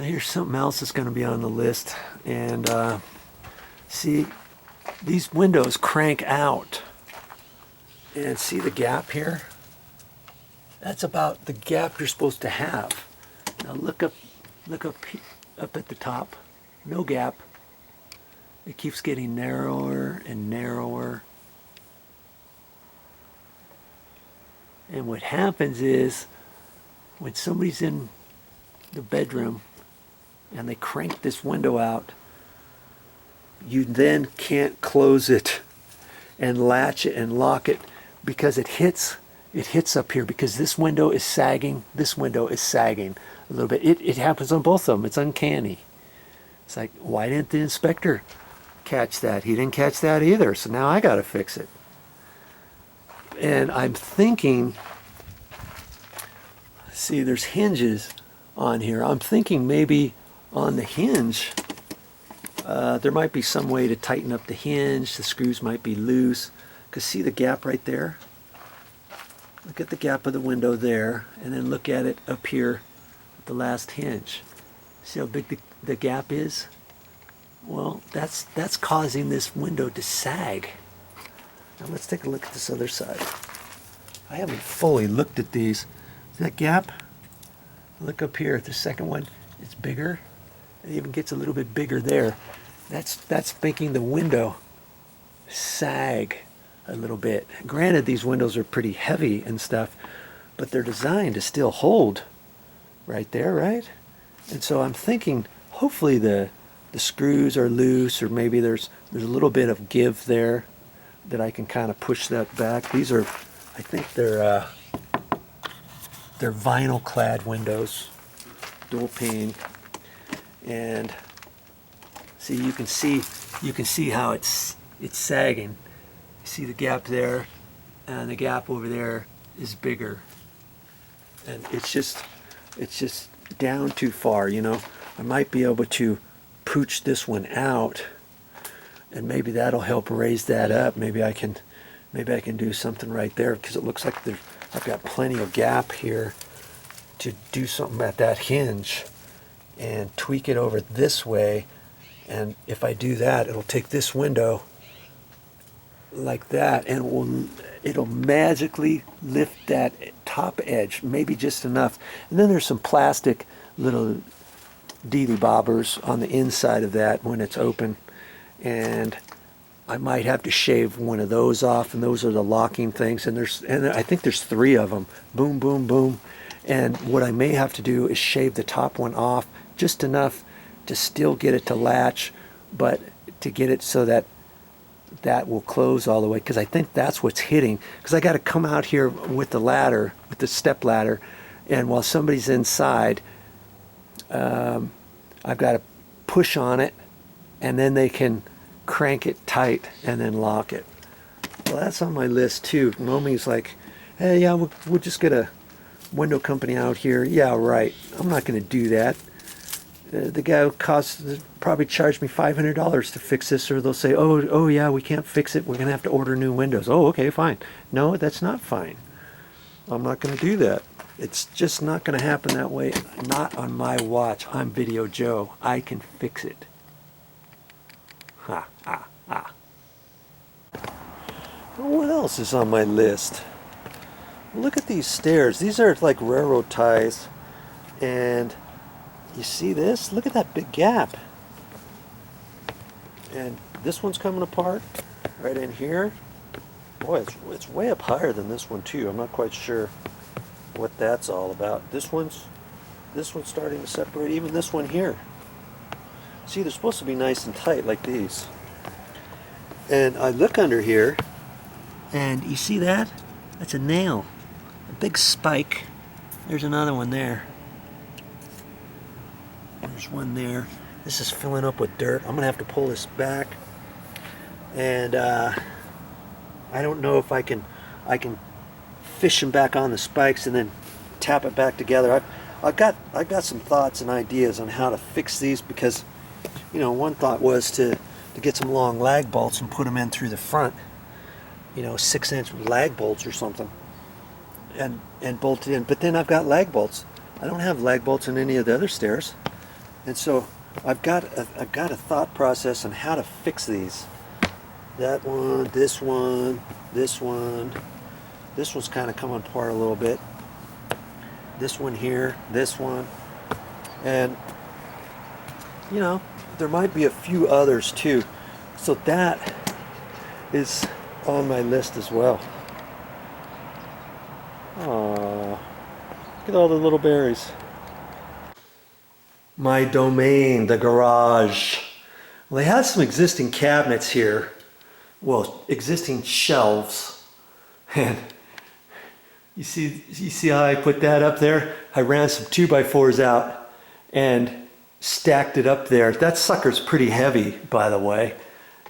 here's something else that's going to be on the list. And see, these windows crank out. And see the gap here? That's about the gap you're supposed to have. Now look up at the top. No gap. It keeps getting narrower and narrower. And what happens is, when somebody's in the bedroom and they crank this window out, you then can't close it and latch it and lock it, because it hits up here, because this window is sagging, this window is sagging a little bit. It happens on both of them. It's uncanny. It's like, why didn't the inspector catch that? He didn't catch that either, so now I got to fix it. And I'm thinking, see, there's hinges on here. I'm thinking maybe on the hinge, there might be some way to tighten up the hinge. The screws might be loose. Because see the gap right there? Look at the gap of the window there, and then look at it up here at the last hinge. See how big the gap is? Well, that's causing this window to sag. Now let's take a look at this other side. I haven't fully looked at these. See that gap? Look up here at the second one. It's bigger. It even gets a little bit bigger there. That's making the window sag a little bit. Granted, these windows are pretty heavy and stuff, but they're designed to still hold right there, right? And so I'm thinking hopefully the screws are loose, or maybe there's a little bit of give there that I can kind of push that back. These are, I think they're vinyl clad windows, dual pane. And see, you can see how it's sagging. You see the gap there, and the gap over there is bigger. And it's just down too far, you know. I might be able to pooch this one out, and maybe that'll help raise that up. Maybe I can do something right there, because it looks like I've got plenty of gap here to do something at that hinge and tweak it over this way. And if I do that, it'll take this window like that, and it'll magically lift that top edge, maybe just enough. And then there's some plastic little deedly bobbers on the inside of that when it's open, and I might have to shave one of those off, and those are the locking things, and I think there's 3 of them. Boom, boom, boom. And what I may have to do is shave the top one off just enough to still get it to latch, but to get it so that will close all the way, because I think that's what's hitting. Because I got to come out here with the ladder, with the step ladder, and while somebody's inside, I've got to push on it, and then they can crank it tight and then lock it. Well, that's on my list too. Nomi's like, hey, yeah, we'll just get a window company out here. Yeah, right. I'm not going to do that. The guy will probably charge me $500 to fix this, or they'll say, oh yeah, we can't fix it. We're going to have to order new windows. Oh, okay, fine. No, that's not fine. I'm not going to do that. It's just not going to happen that way. Not on my watch. I'm Video Joe. I can fix it. Ha, ha, ha. What else is on my list? Look at these stairs. These are like railroad ties, and you see this? Look at that big gap. And this one's coming apart right in here. Boy, it's way up higher than this one too. I'm not quite sure what that's all about. This one's starting to separate. Even this one here. See, they're supposed to be nice and tight like these. And I look under here, and you see that? That's a nail. A big spike. There's another one there. There's one there. This is filling up with dirt. I'm going to have to pull this back. And I don't know if I can fish them back on the spikes and then tap it back together. I've got some thoughts and ideas on how to fix these, because, you know, one thought was to get some long lag bolts and put them in through the front. You know, 6-inch lag bolts or something, and bolt it in. But then I've got lag bolts. I don't have lag bolts in any of the other stairs. And so I've got a thought process on how to fix these. That one, this one, this one. This one's kind of coming apart a little bit. This one here, this one. And, you know, there might be a few others too. So that is on my list as well. Oh, look at all the little berries. My domain, the garage. Well, they have some existing cabinets here. Well, existing shelves. And you see how I put that up there? I ran some 2x4s out and stacked it up there. That sucker's pretty heavy, by the way.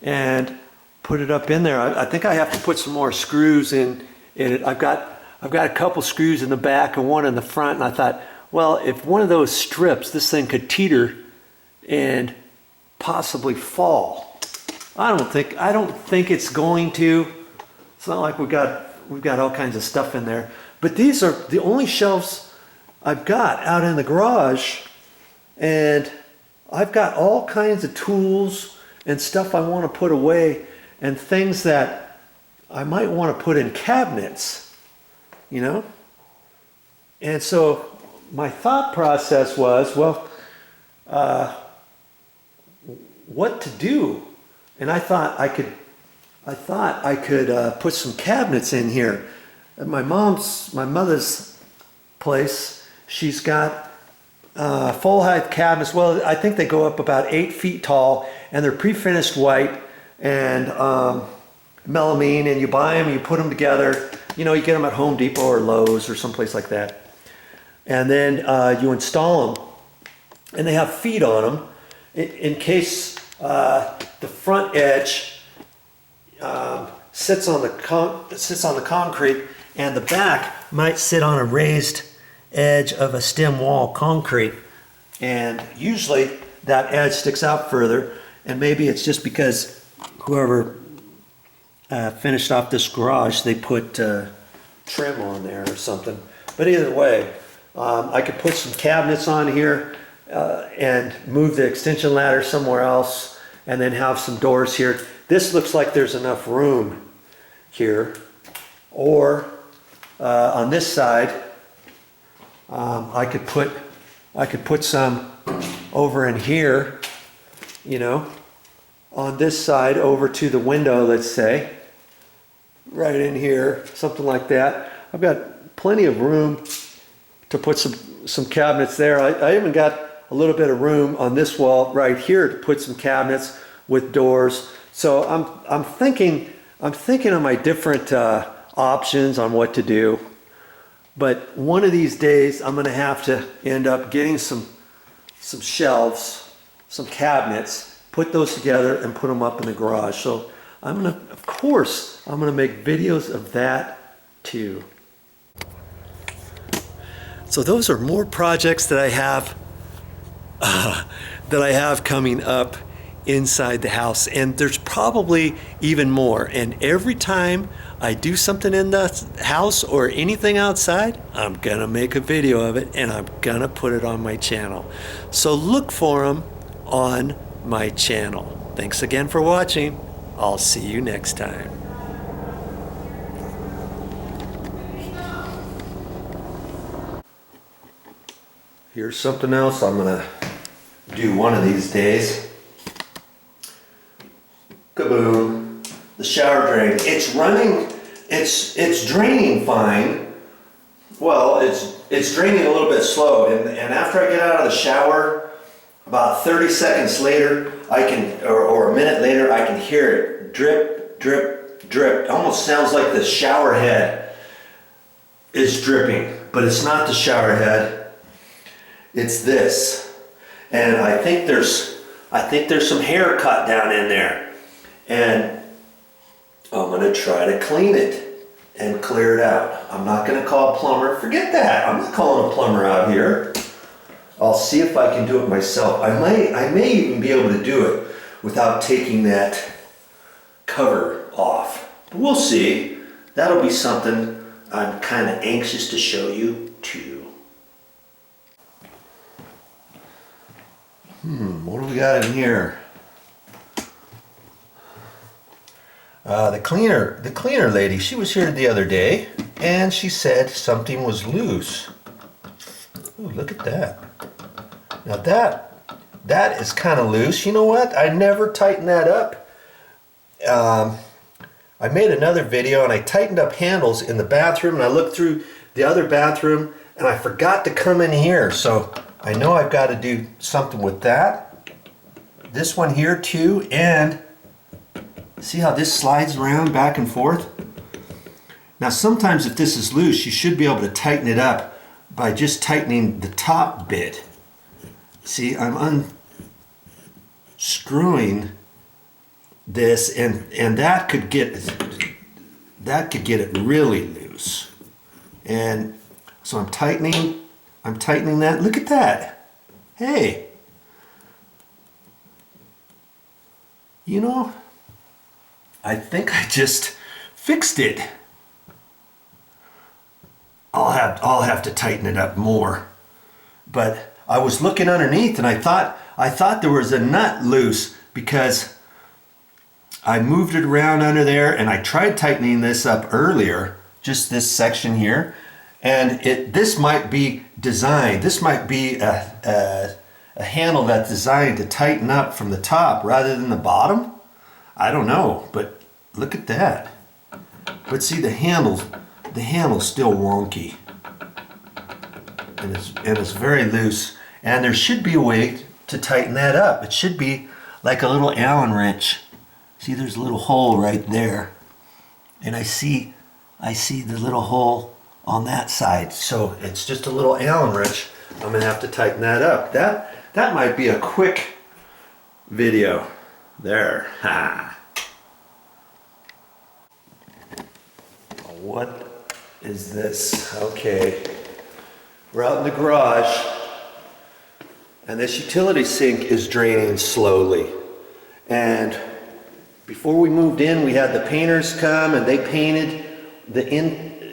And put it up in there. I think I have to put some more screws in it. I've got a couple screws in the back and one in the front, and I thought, well, if one of those strips, this thing could teeter and possibly fall. I don't think it's going to. It's not like we've got all kinds of stuff in there. But these are the only shelves I've got out in the garage, and I've got all kinds of tools and stuff I want to put away and things that I might want to put in cabinets, you know? And so my thought process was, well, what to do? And I thought I could put some cabinets in here. At my mother's place, she's got full height cabinets. Well, I think they go up about 8 feet tall, and they're pre-finished white and melamine, and you buy them and you put them together. You know, you get them at Home Depot or Lowe's or someplace like that. And then you install them, and they have feet on them in case the front edge sits on the concrete, and the back might sit on a raised edge of a stem wall concrete. And usually that edge sticks out further, and maybe it's just because whoever finished off this garage, they put trim on there or something. But either way, I could put some cabinets on here and move the extension ladder somewhere else, and then have some doors here. This looks like there's enough room here. Or on this side, I could put some over in here, you know, on this side over to the window, let's say, right in here, something like that. I've got plenty of room to put some cabinets there. I even got a little bit of room on this wall right here to put some cabinets with doors. So I'm thinking of my different options on what to do. But one of these days, I'm going to have to end up getting some shelves, some cabinets, put those together and put them up in the garage. So of course, I'm going to make videos of that too. So those are more projects that I have coming up inside the house, and there's probably even more. And every time I do something in the house or anything outside, I'm gonna make a video of it and I'm gonna put it on my channel. So look for them on my channel. Thanks again for watching. I'll see you next time. Here's something else I'm gonna do one of these days. Kaboom. The shower drain. It's running, it's draining fine. Well, it's draining a little bit slow, and after I get out of the shower, about 30 seconds later, or a minute later, I can hear it drip, drip, drip. It almost sounds like the shower head is dripping, but it's not the shower head. It's this. And I think there's some hair cut down in there. And I'm going to try to clean it and clear it out. I'm not going to call a plumber. Forget that. I'm not calling a plumber out here. I'll see if I can do it myself. I may even be able to do it without taking that cover off. But we'll see. That'll be something I'm kind of anxious to show you too. What do we got in here? The cleaner lady, she was here the other day, and she said something was loose. Ooh, look at that. Now that is kind of loose. You know what? I never tightened that up. I made another video and I tightened up handles in the bathroom, and I looked through the other bathroom and I forgot to come in here. So I know I've got to do something with that. This one here too, and see how this slides around back and forth? Now sometimes if this is loose, you should be able to tighten it up by just tightening the top bit. See, I'm unscrewing this, and that could get it really loose. And so I'm tightening that. Look at that. Hey. You know, I think I just fixed it. I'll have to tighten it up more. But I was looking underneath and I thought there was a nut loose because I moved it around under there, and I tried tightening this up earlier, just this section here, and this might be designed. This might be a handle that's designed to tighten up from the top rather than the bottom. I don't know, but look at that. But see, the handle's still wonky, and it's very loose. And there should be a way to tighten that up. It should be like a little Allen wrench. See, there's a little hole right there, and I see the little hole on that side. So it's just a little Allen wrench. I'm gonna have to tighten that up. That might be a quick video. There. Ha. What is this? Okay. We're out in the garage, and this utility sink is draining slowly. And before we moved in, we had the painters come, and they painted the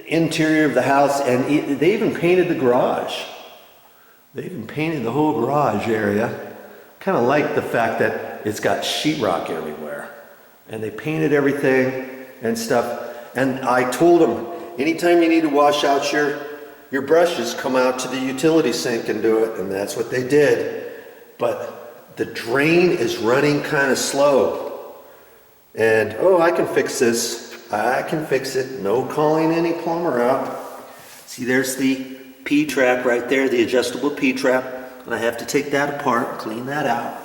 interior of the house, and they even painted the garage. They even painted the whole garage area. Kind of like the fact that it's got sheetrock everywhere. And they painted everything and stuff. And I told them, anytime you need to wash out your brushes, come out to the utility sink and do it. And that's what they did. But the drain is running kind of slow. And, oh, I can fix this. I can fix it. No calling any plumber out. See, there's the P-trap right there, the adjustable P-trap. And I have to take that apart, clean that out.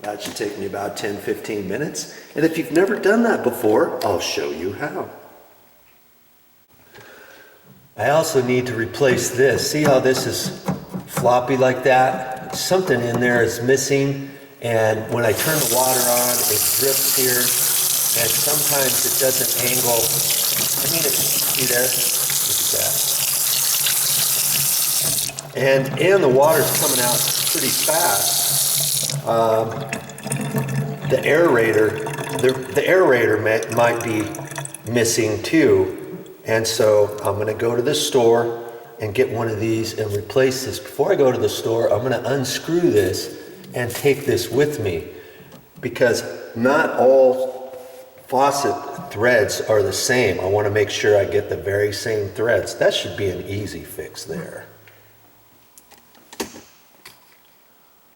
That should take me about 10-15 minutes. And if you've never done that before, I'll show you how. I also need to replace this. See how this is floppy like that? Something in there is missing. And when I turn the water on, it drips here, and sometimes it doesn't angle. I mean, see there? Look at that. And the water's coming out pretty fast. The aerator might be missing too, and so I'm going to go to the store and get one of these and replace this. Before I go to the store, I'm going to unscrew this and take this with me, because not all faucet threads are the same. I want to make sure I get the very same threads. That should be an easy fix there.